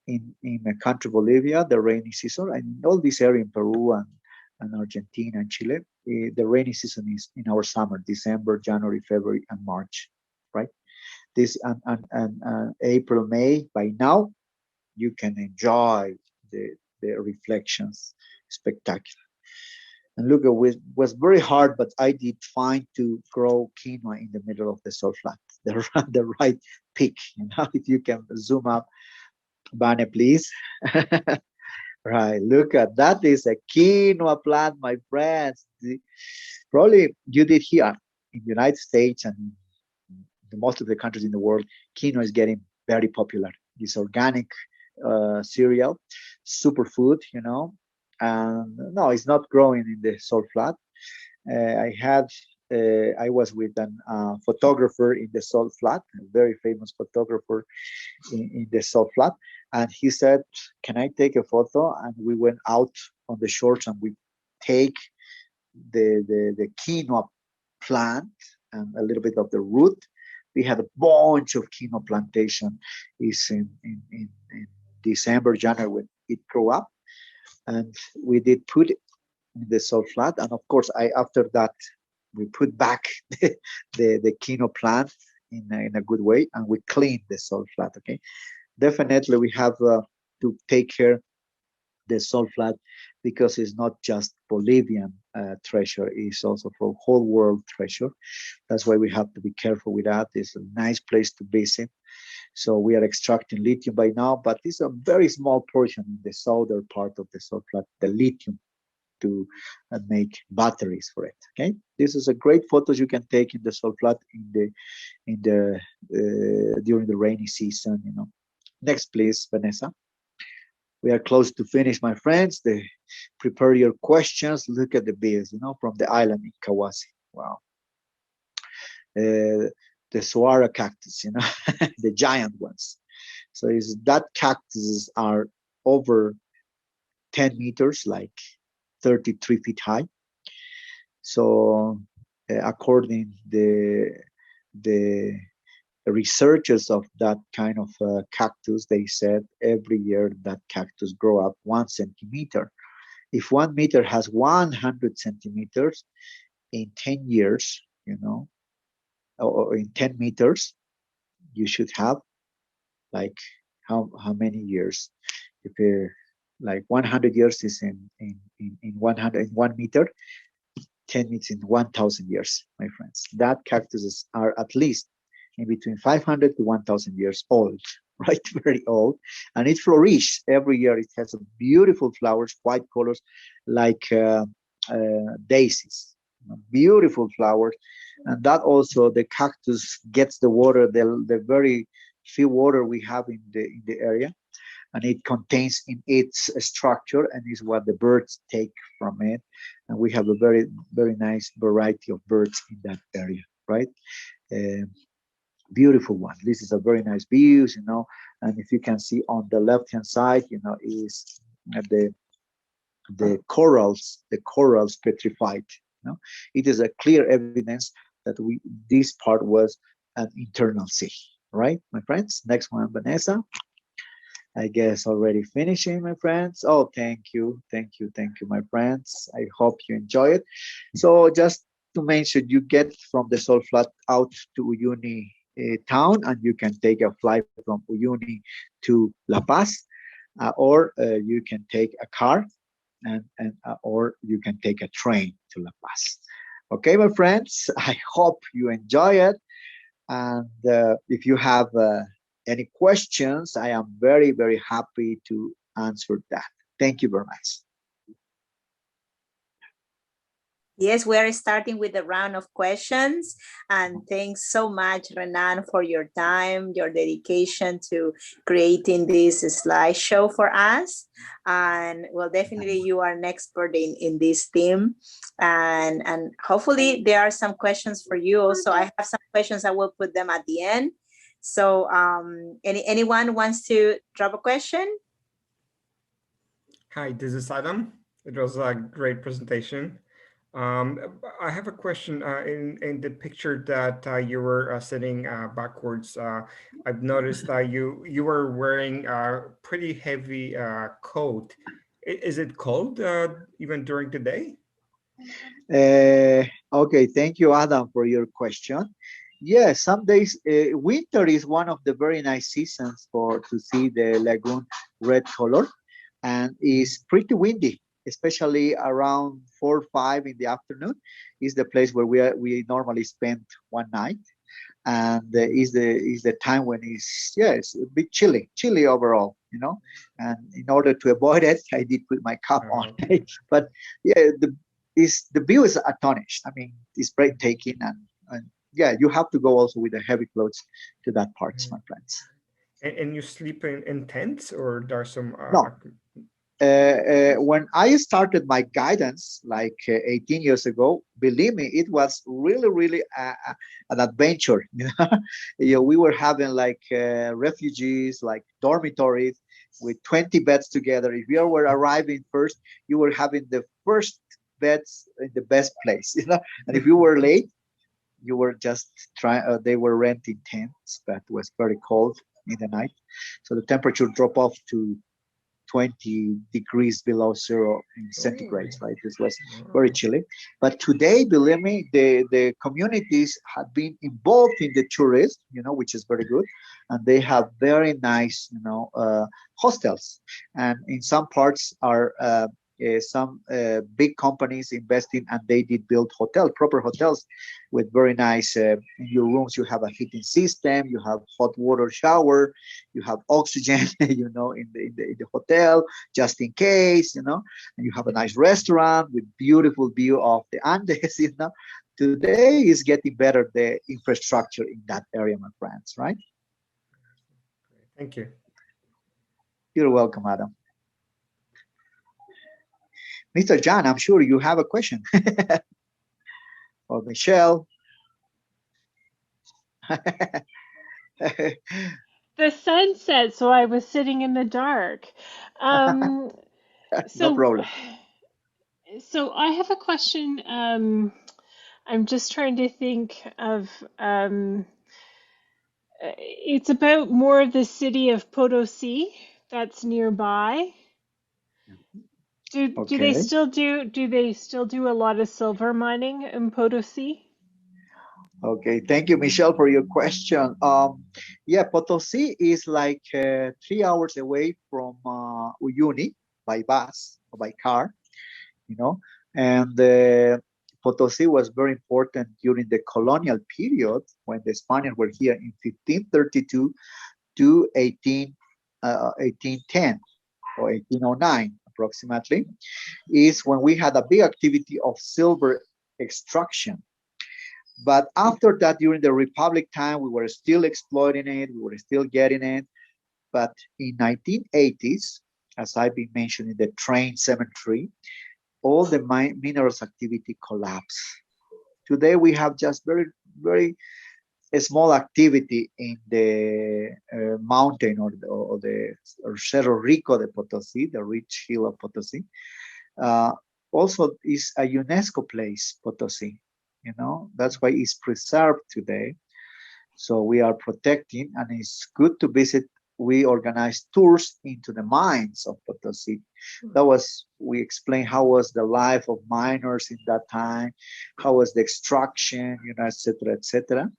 In the country Bolivia, the rainy season, and in all this area in Peru and Argentina and Chile, the rainy season is in our summer, December, January, February, and March, right? This and April, May. By now, you can enjoy the reflections, spectacular. And look, it was very hard, but I did find to grow quinoa in the middle of the salt flat, the right peak. If you can zoom up, Bane, please. Right, look at that. Is a quinoa plant, my friends. Probably you did here in the United States and most of the countries in the world. Quinoa is getting very popular. It's organic cereal, superfood, and no, it's not growing in the salt flat. I was with a photographer in the salt flat, a very famous photographer in the salt flat, and he said, "Can I take a photo?" And we went out on the shores and we take the quinoa plant and a little bit of the root. We had a bunch of quinoa plantation. Is in December, January when it grew up, and we did put it in the salt flat. And of course, after that we put back the quinoa plant in a good way, and we cleaned the salt flat. Okay, definitely we have to take care the salt flat because it's not just Bolivian treasure, it's also for whole world treasure. That's why we have to be careful with that. It's a nice place to visit. So we are extracting lithium by now, but it's a very small portion in the southern part of the salt flat, the lithium, to make batteries for it. Okay, this is a great photos you can take in the salt flat during the rainy season. Next, please, Vanessa. We are close to finish, my friends. Prepare your questions. Look at the views, from the island in Kawasi. Wow. The Saguaro Cactus, the giant ones. So that cactuses are over 10 meters, like 33 feet high. So according the researchers of that kind of cactus, they said every year that cactus grow up 1 centimeter. If 1 meter has 100 centimeters in 10 years, or in 10 meters, you should have like how many years? If like 100 years is in 100 in 1 meter, 10 meters in 1,000 years, my friends. That cactuses are at least in between 500 to 1,000 years old, right? Very old. And it flourishes every year. It has beautiful flowers, white colors, like daisies. Beautiful flowers. And that also, the cactus gets the water, the very few water we have in the area. And it contains in its structure, and is what the birds take from it. And we have a very, very nice variety of birds in that area, right? Beautiful one. This is a very nice views, and if you can see on the left hand side, is the corals petrified. It is a clear evidence that this part was an internal sea, right, my friends? Next one, Vanessa. I guess already finishing, my friends. Oh, thank you, my friends. I hope you enjoy it. So just to mention, you get from the Salt Flat out to Uyuni town, and you can take a flight from Uyuni to La Paz, or you can take a car, and or you can take a train to La Paz. Okay, my friends, I hope you enjoy it. And if you have any questions, I am very, very happy to answer that. Thank you very much. Yes, we are starting with the round of questions. And thanks so much, Renan, for your time, your dedication to creating this slideshow for us. And well, definitely you are an expert in this theme. And hopefully there are some questions for you also. I have some questions, I will put them at the end. So anyone wants to drop a question? Hi, this is Adam. It was a great presentation. I have a question. In the picture that you were sitting backwards, I've noticed that you were wearing a pretty heavy coat. Is it cold even during the day? Okay, thank you, Adam, for your question. Yes, some days winter is one of the very nice seasons to see the lagoon red color, and is pretty windy, especially around 4 or 5 in the afternoon. Is the place where we normally spend one night, and is the time when it's a bit chilly overall, And in order to avoid it, I did put my cap on. Okay. But yeah, the view is astonished. I mean, it's breathtaking, and yeah, you have to go also with the heavy clothes to that part, my friends. And you sleep in tents, or there are some? No. When I started my guidance, like 18 years ago, believe me, it was really, really an adventure. We were having like refugees, like dormitories with 20 beds together. If you were arriving first, you were having the first beds in the best place, And if you were late, you were just trying. They were renting tents, but it was very cold in the night, so the temperature dropped off to 20 degrees below zero in centigrade, right? This was very chilly. But today, believe me, the communities have been involved in the tourism, which is very good. And they have very nice, hostels. And in some parts are some big companies investing, and they did build proper hotels with very nice, in your rooms, you have a heating system, you have hot water shower, you have oxygen, in the hotel, just in case, and you have a nice restaurant with beautiful view of the Andes, Today is getting better, the infrastructure in that area, my friends, right? Thank you. You're welcome, Adam. Mr. John, I'm sure you have a question. Or Michelle. The sun set, so I was sitting in the dark. Um, No so, problem. so I have a question. I'm just trying to think of. It's about more of the city of Potosi that's nearby. Do they Okay. still do a lot of silver mining in Potosi? Okay. Thank you, Michelle, for your question. Yeah, Potosi is like 3 hours away from Uyuni by bus or by car, you know, and Potosi was very important during the colonial period when the Spaniards were here in 1532 to 1810 or 1809 approximately, is when we had a big activity of silver extraction. But after that, during the Republic time, we were still exploiting it, we were still getting it. But in 1980s, as I've been mentioning, the train cemetery, all the minerals activity collapsed. Today, we have just very a small activity in the mountain or Cerro Rico de Potosi, the rich hill of Potosi. Uh, Also, is a UNESCO place, Potosi. You know, that's why it's preserved today. So we are protecting, and it's good to visit. We organize tours into the mines of Potosi. That was, we explained how was the life of miners in that time, how was the extraction, you know, etc., etc.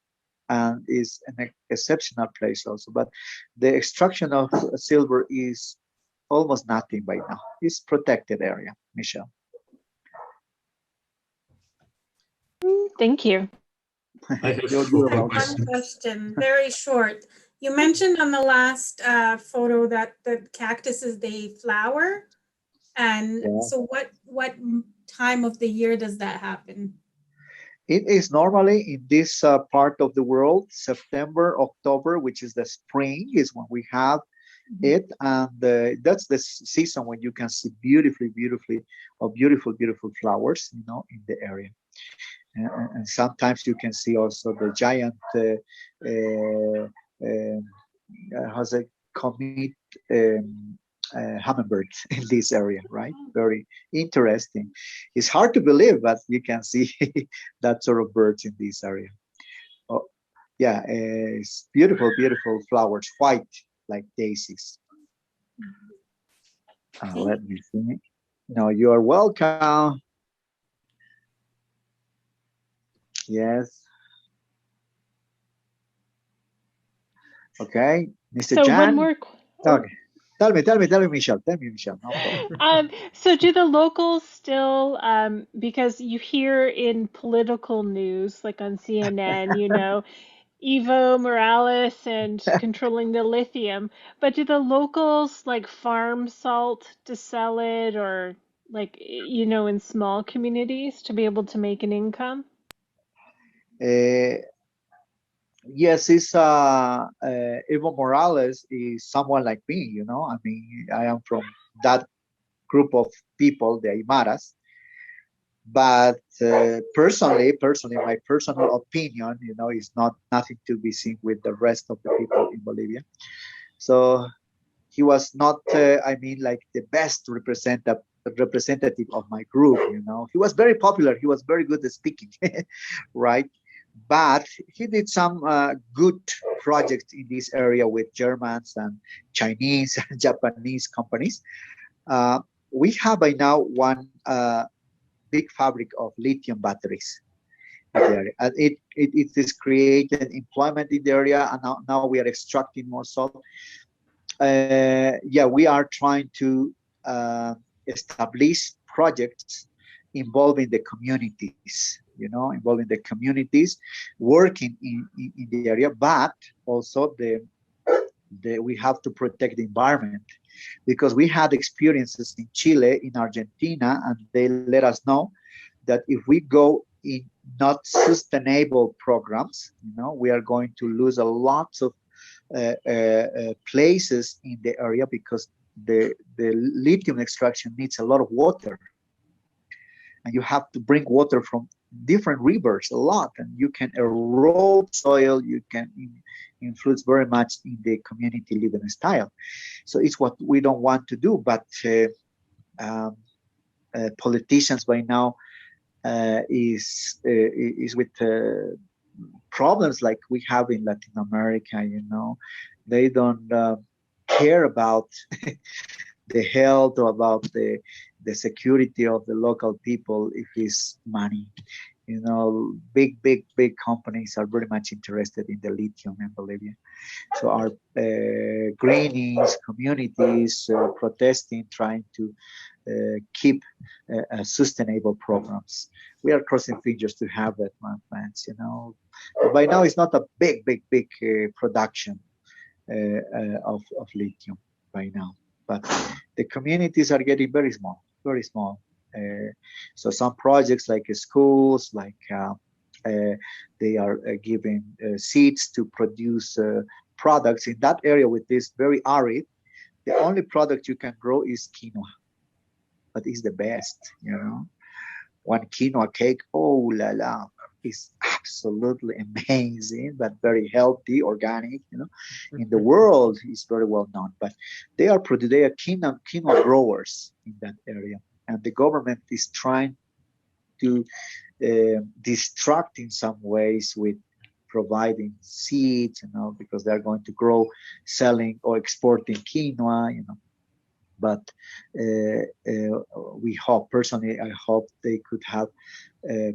And is an exceptional place also. But the extraction of silver is almost nothing by now. It's protected area, Michelle. Thank you. I have You're one welcome. question. One question, very short. You mentioned on the last photo that the cactuses, they flower. And Yeah. so what time of the year does that happen? It is normally in this part of the world, September, October, which is the spring, is when we have it, and that's the season when you can see beautiful flowers, you know, in the area. And sometimes you can see also the giant, how's it, comet hummingbirds in this area, right? Very interesting. It's hard to believe, but you can see that sort of birds in this area. Oh, yeah, it's beautiful flowers, white like daisies. Let me see. No, you are welcome. Yes. Okay, Mr. So one Jan. more. Okay. Tell me, Michelle. Tell me, Michelle. No problem. So do the locals still, because you hear in political news, like on CNN, you know, Evo Morales and controlling the lithium, but do the locals like farm salt to sell it or like, you know, in small communities to be able to make an income? Uh, yes, it's Evo Morales is someone like me, you know. I mean, I am from that group of people, the Aymaras. But personally, my personal opinion, you know, is not nothing to be seen with the rest of the people in Bolivia. So he was not, I mean, like the best representative of my group. You know, he was very popular. He was very good at speaking, right? But he did some good projects in this area with Germans and Chinese and Japanese companies. Uh, we have by now one big fabric of lithium batteries in the area. And it is creating employment in the area, and now we are extracting more salt. Yeah, we are trying to establish projects involving the communities, you know, involving the communities, working in the area, but also we have to protect the environment, because we had experiences in Chile, in Argentina, and they let us know that if we go in not sustainable programs, you know, we are going to lose a lot of places in the area, because the lithium extraction needs a lot of water, and you have to bring water from different rivers a lot, and you can erode soil, you can influence very much in the community living style. So it's what we don't want to do, but politicians by now is with problems like we have in Latin America. They don't care about the health or about the security of the local people if it's money. Big companies are very much interested in the lithium in Bolivia. So our greenies, communities protesting, trying to keep sustainable programs. We are crossing fingers to have that, my friends. But by now it's not a big production of lithium by now. But the communities are getting very small, very small. So some projects like schools, like they are giving seeds to produce products in that area with this very arid. The only product you can grow is quinoa, but it's the best. One quinoa cake, oh la la, is absolutely amazing, but very healthy, organic. In the world, is very well known. But they are quinoa growers in that area, and the government is trying to distract in some ways with providing seeds, because they're going to grow, selling or exporting quinoa, But we hope, personally, I hope they could have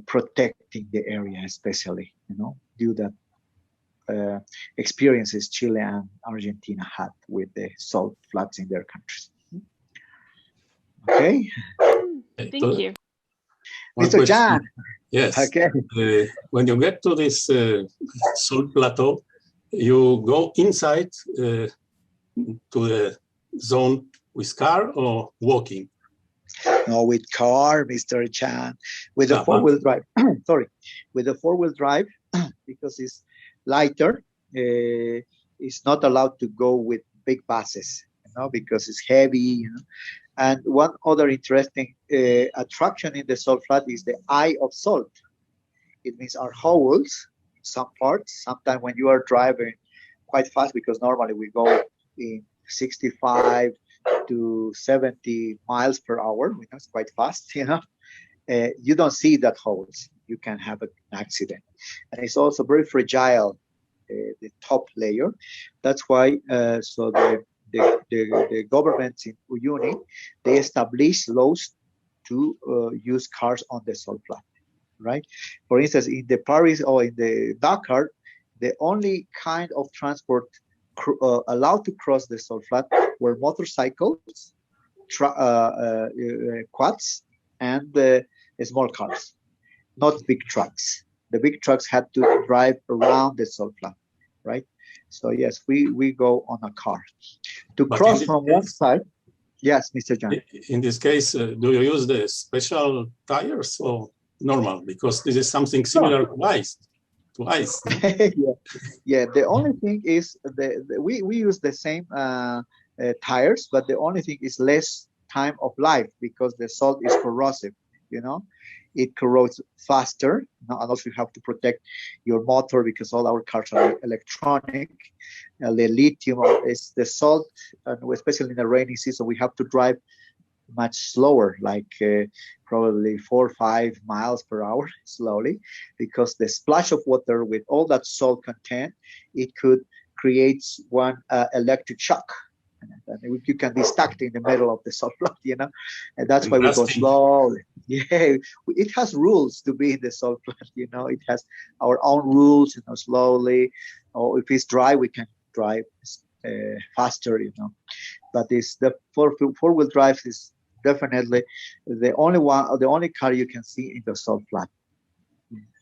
protecting the area, especially, due to that experiences Chile and Argentina had with the salt flats in their countries. Okay. Thank you. Mr. Jan. Yes. Okay. When you get to this salt plateau, you go inside to the zone with car or walking? No, with car, Mr. Chan. With a four-wheel drive. Sorry. With a four-wheel drive, because it's lighter, it's not allowed to go with big buses, because it's heavy. And one other interesting attraction in the salt flat is the eye of salt. It means our holes, some parts, sometimes when you are driving quite fast, because normally we go in 65 to 70 miles per hour, it's quite fast, you don't see that holes. You can have an accident. And it's also very fragile, the top layer. That's why, so the governments in Uyuni, they established laws to use cars on the salt flat, right? For instance, in the Paris or in the Dakar, the only kind of transport allowed to cross the salt flat were motorcycles, quads, and small cars, not big trucks. The big trucks had to drive around the salt flat, right? So yes, we go on a car. To cross from one side, yes, Mr. John. In this case, do you use the special tires or normal? Because this is something similar to ice. Yeah. The only thing is we use the same tires, but the only thing is less time of life, because the salt is corrosive. It corrodes faster. And also you have to protect your motor, because all our cars are electronic. The lithium is the salt, and especially in the rainy season, we have to drive much slower, like probably 4 or 5 miles per hour slowly, because the splash of water with all that salt content, it could create one electric shock. And you can be stuck in the middle of the salt flat, and that's why we go slowly. Yeah, it has rules to be in the salt flat, it has our own rules, slowly, or if it's dry, we can drive faster, but it's the four-wheel drive is definitely the only car you can see in the salt flat,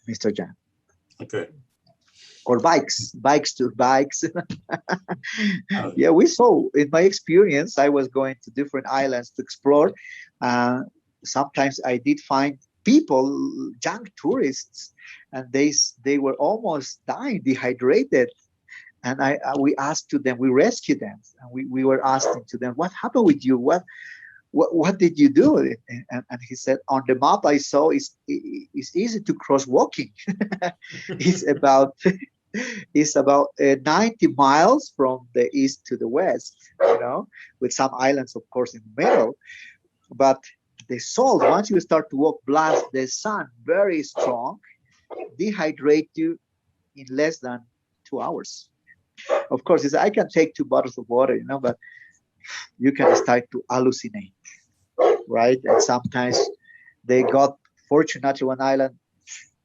Mr. Jan. Okay. Or bikes. Yeah, we saw, in my experience, I was going to different islands to explore. Sometimes I did find people, young tourists, and they were almost dying, dehydrated. And we asked to them, we rescued them, and we were asking to them, what happened with you? what did you do? And he said, on the map I saw it's easy to cross walking. It's about 90 miles from the east to the west, with some islands, of course, in the middle. But the salt, once you start to walk, plus the sun, very strong, dehydrate you in less than 2 hours. Of course, I can take 2 bottles of water, but you can start to hallucinate, right? And sometimes they got, fortunately, one island,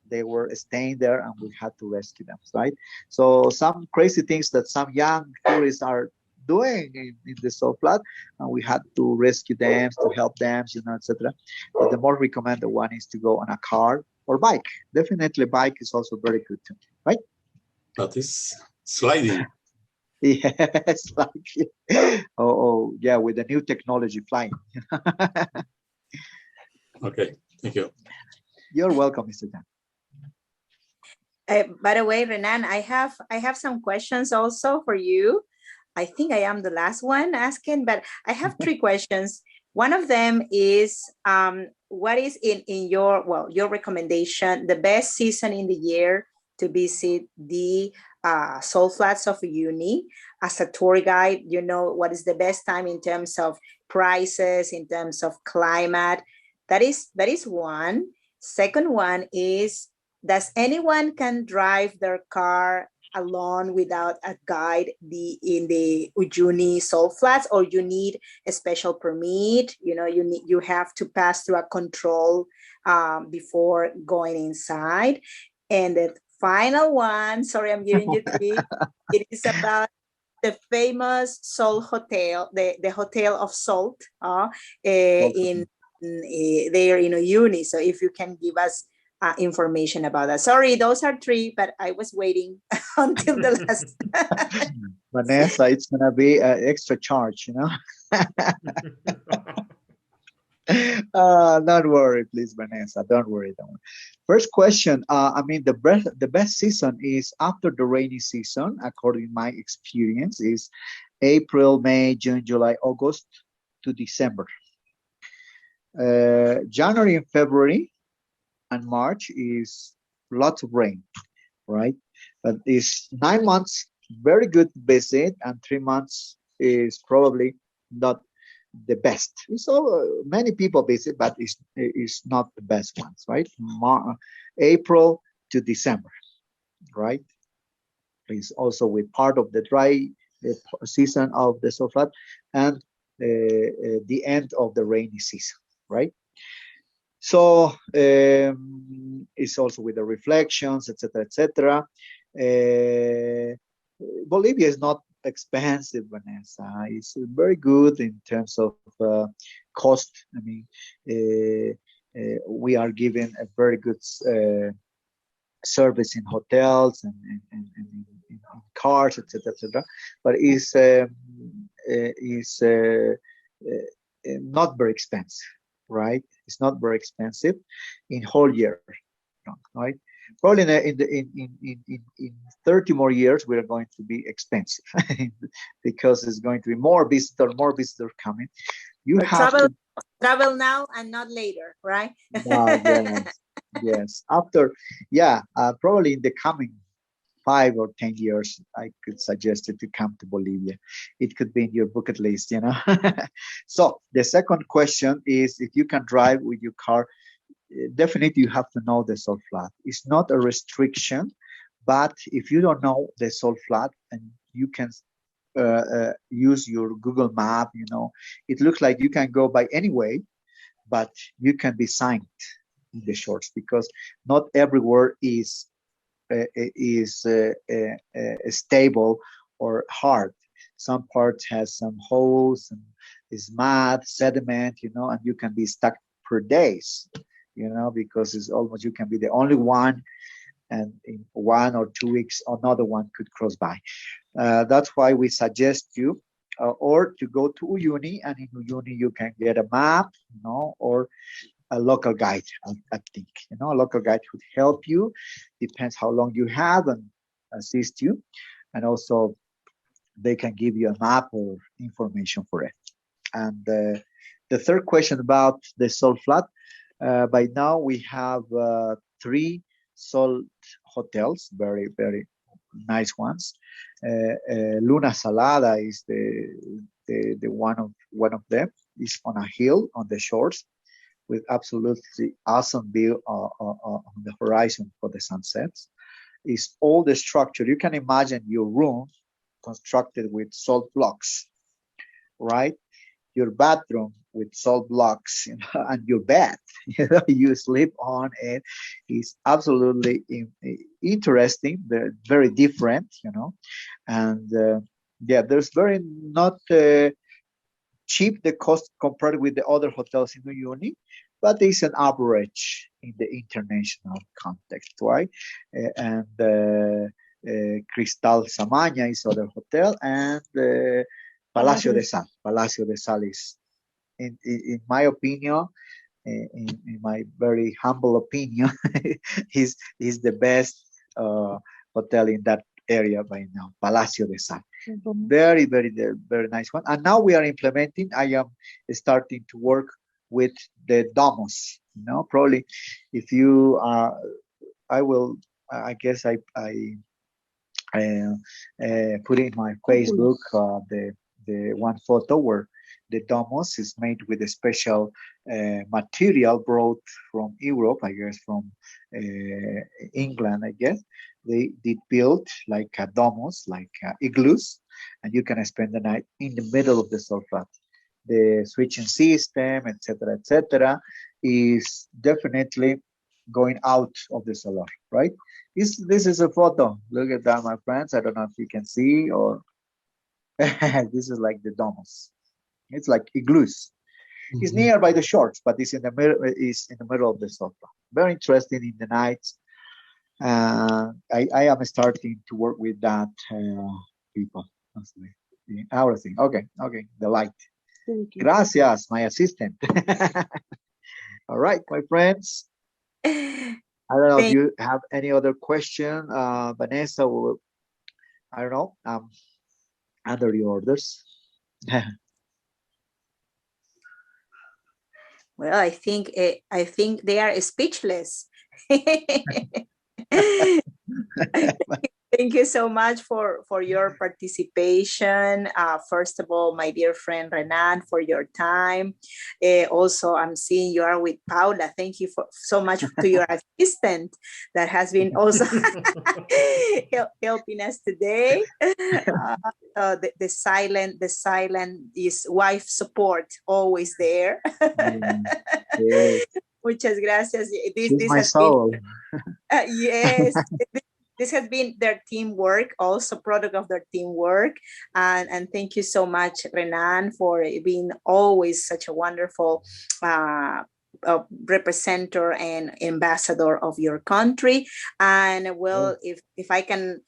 they were staying there and we had to rescue them, right? So some crazy things that some young tourists are doing in the salt flat, and we had to rescue them, to help them, etc. But the more recommended one is to go on a car or bike. Definitely bike is also very good too, right? That is sliding. Yes, like, oh, yeah, with the new technology, flying. Okay, thank you. You're welcome, Mr. Dan. By the way, Renan, I have some questions also for you. I think I am the last one asking, but I have 3 questions. One of them is, what is in your recommendation, the best season in the year to visit the salt flats of Uyuni? As a tour guide, what is the best time in terms of prices, in terms of climate? That is one. Second one is, does anyone can drive their car alone without a guide in the Uyuni Salt Flats, or you need a special permit? You have to pass through a control before going inside. And the final one, sorry, I'm giving you 3. It is about the famous Salt Hotel, the Hotel of Salt, in there in Uyuni. So if you can give us information about that. Sorry, those are 3, but I was waiting until the last. Vanessa, it's gonna be an extra charge, Don't worry, please, Vanessa. Don't worry. First question. The best season is after the rainy season, according to my experience, is April, May, June, July, August to December. January and February and March is lots of rain, right? But it's 9 months, very good visit, and 3 months is probably not the best. So many people visit, but it's not the best ones, right? April to December, right? It's also with part of the dry season of the salt flat and the end of the rainy season, right? So it's also with the reflections, etc., etc. Bolivia is not expensive, Vanessa. It's very good in terms of cost. We are given a very good service in hotels and in cars, etc., etc. But it's not very expensive, right? It's not very expensive in whole year, right? Probably in 30 more years, we are going to be expensive because there's going to be more visitors coming. You have to travel now and not later, right? Yes. After, probably in the coming 5 or 10 years, I could suggest it to come to Bolivia. It could be in your bucket list, So the second question is, if you can drive with your car, definitely you have to know the salt flat. It's not a restriction, but if you don't know the salt flat and you can use your Google map, it looks like you can go by any way, but you can be signed in the shores because not everywhere is stable or hard. Some parts has some holes and is mud, sediment, and you can be stuck for days, because it's almost, you can be the only one, and in 1 or 2 weeks, another one could cross by. That's why we suggest you or to go to Uyuni, and in Uyuni you can get a map, or a local guide, I think. A local guide would help you. Depends how long you have and assist you. And also they can give you a map or information for it. And the third question about the salt flat. By now we have 3 salt hotels, very, very nice ones. Luna Salada is the one of them. Is on a hill on the shores with absolutely awesome view on the horizon for the sunsets. Is all the structure. You can imagine your room constructed with salt blocks, right? Your bathroom with salt blocks, and your bed, you sleep on it. Is absolutely interesting. They're very different, and yeah, there's very not cheap the cost compared with the other hotels in Uyuni, but it's an average in the international context, right? And Cristal Samaña is other hotel, and Palacio de Sal. Palacio de Sal is, in my opinion, in my very humble opinion, is the best hotel in that area by now. Palacio de Sal. Very, very, very nice one. And now we are implementing. I am starting to work with the domos. Probably if you I will. I guess I put in my Facebook the one photo where the domos is made with a special material brought from Europe, I guess from England, I guess. They did build like a domos, like igloos, and you can spend the night in the middle of the salt flat. The switching system, etc., is definitely going out of the solar, right? This is a photo. Look at that, my friends. I don't know if you can see, or this is like the domos. It's like igloos. It's nearby the shores, but it's in the middle. Is in the middle of the salt flat. Very interesting in the nights. I am starting to work with that people. Our thing. Okay. The light. Gracias, my assistant. All right, my friends. I don't know if you have any other question. Vanessa, I don't know. Under your orders. Well, I think they are speechless. Thank you so much for your participation. First of all, my dear friend Renan, for your time. Also, I'm seeing you are with Paula. Thank you so much to your assistant that has been also helping us today. The silent is wife support, always there. Yes. Muchas gracias. This my has soul. been, yes. This has been their teamwork, also product of their teamwork. And thank you so much, Renan, for being always such a wonderful representative and ambassador of your country. And well, if I can,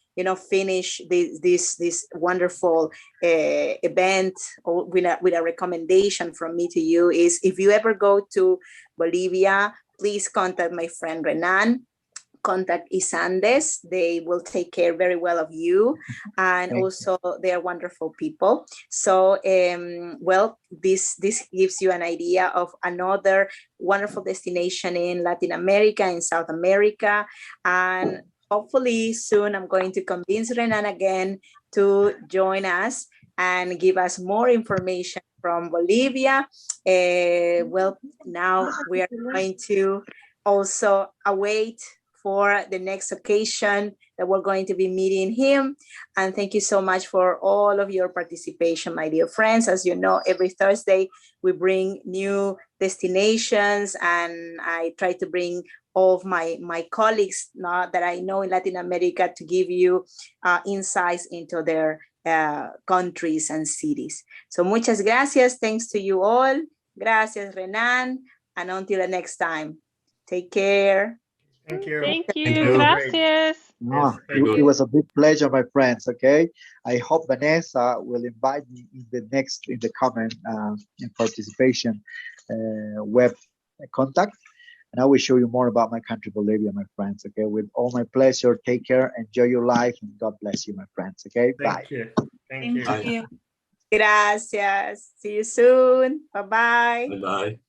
finish this wonderful event with a recommendation from me to you is, if you ever go to Bolivia, please contact my friend Renan. Contact Isandes. They will take care very well of you. And also they are wonderful people. So, well, this gives you an idea of another wonderful destination in Latin America, in South America. And hopefully soon I'm going to convince Renan again to join us and give us more information from Bolivia. Well, now we are going to also await for the next occasion that we're going to be meeting him. And thank you so much for all of your participation, my dear friends. As you know, every Thursday we bring new destinations, and I try to bring all of my colleagues that I know in Latin America to give you insights into their countries and cities. So muchas gracias. Thanks to you all. Gracias, Renan. And until the next time, take care. Thank you. Thank you. Thank you. Gracias. No, Yes, it was a big pleasure, my friends. Okay, I hope Vanessa will invite me in the comment in participation web contact, and I will show you more about my country, Bolivia, my friends. Okay, with all my pleasure. Take care, enjoy your life, and God bless you, my friends. Okay, bye. Thank you. Thank you. Gracias. See you soon. Bye-bye. Bye-bye.